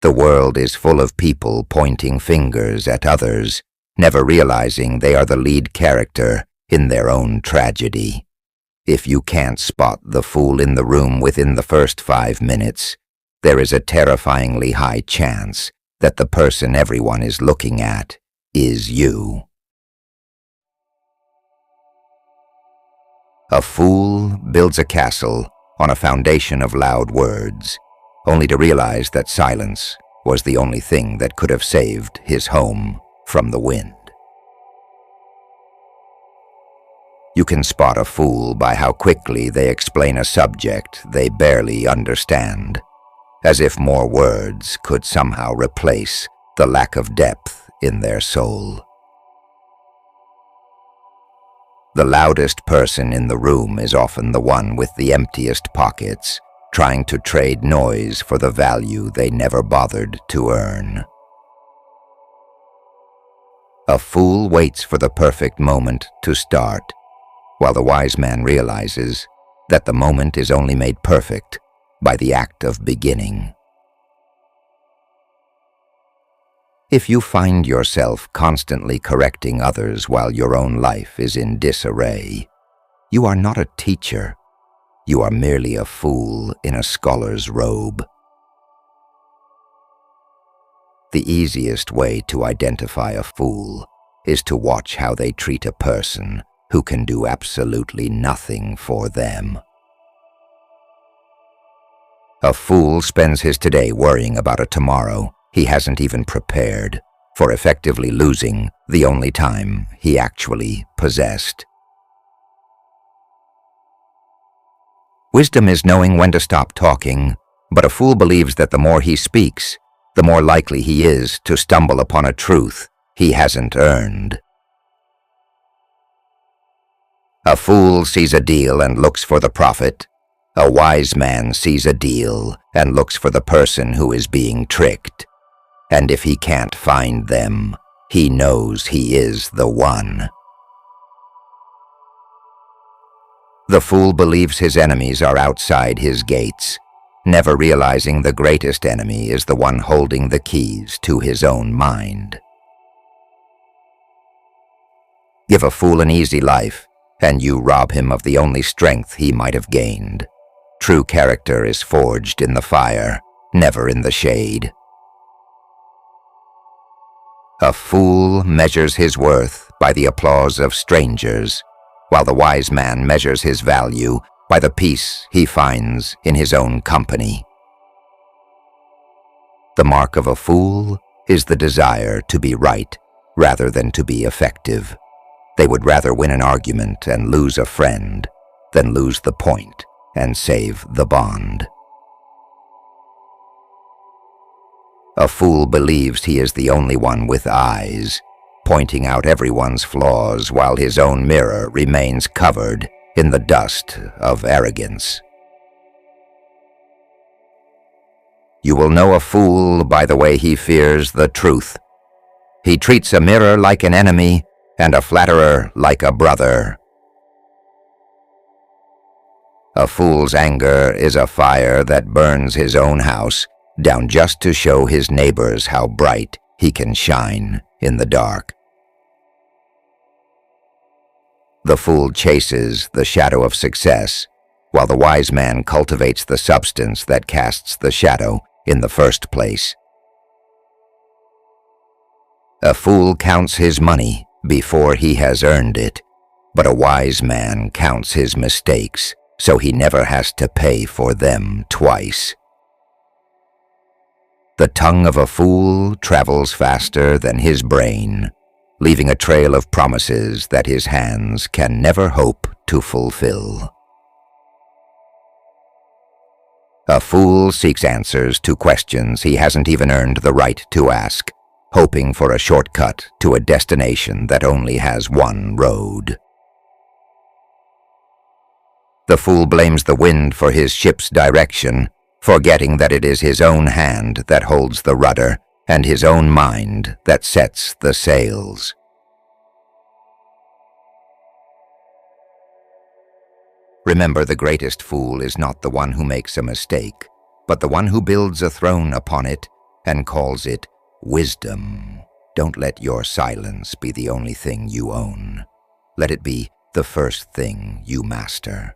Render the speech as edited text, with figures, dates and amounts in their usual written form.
The world is full of people pointing fingers at others, never realizing they are the lead character in their own tragedy. If you can't spot the fool in the room within the first 5 minutes, there is a terrifyingly high chance that the person everyone is looking at is you. A fool builds a castle on a foundation of loud words, only to realize that silence was the only thing that could have saved his home from the wind. You can spot a fool by how quickly they explain a subject they barely understand, as if more words could somehow replace the lack of depth in their soul. The loudest person in the room is often the one with the emptiest pockets, trying to trade noise for the value they never bothered to earn. A fool waits for the perfect moment to start, while the wise man realizes that the moment is only made perfect by the act of beginning. If you find yourself constantly correcting others while your own life is in disarray, you are not a teacher. You are merely a fool in a scholar's robe. The easiest way to identify a fool is to watch how they treat a person who can do absolutely nothing for them. A fool spends his today worrying about a tomorrow he hasn't even prepared for, effectively losing the only time he actually possessed. Wisdom is knowing when to stop talking, but a fool believes that the more he speaks, the more likely he is to stumble upon a truth he hasn't earned. A fool sees a deal and looks for the profit. A wise man sees a deal and looks for the person who is being tricked. And if he can't find them, he knows he is the one. The fool believes his enemies are outside his gates, never realizing the greatest enemy is the one holding the keys to his own mind. Give a fool an easy life, and you rob him of the only strength he might have gained. True character is forged in the fire, never in the shade. A fool measures his worth by the applause of strangers, while the wise man measures his value by the peace he finds in his own company. The mark of a fool is the desire to be right rather than to be effective. They would rather win an argument and lose a friend than lose the point and save the bond. A fool believes he is the only one with eyes, pointing out everyone's flaws while his own mirror remains covered in the dust of arrogance. You will know a fool by the way he fears the truth. He treats a mirror like an enemy and a flatterer like a brother. A fool's anger is a fire that burns his own house down just to show his neighbors how bright he can shine in the dark. The fool chases the shadow of success, while the wise man cultivates the substance that casts the shadow in the first place. A fool counts his money before he has earned it, but a wise man counts his mistakes so he never has to pay for them twice. The tongue of a fool travels faster than his brain, leaving a trail of promises that his hands can never hope to fulfill. A fool seeks answers to questions he hasn't even earned the right to ask, hoping for a shortcut to a destination that only has one road. The fool blames the wind for his ship's direction, forgetting that it is his own hand that holds the rudder and his own mind that sets the sails. Remember, the greatest fool is not the one who makes a mistake, but the one who builds a throne upon it and calls it wisdom. Don't let your silence be the only thing you own. Let it be the first thing you master.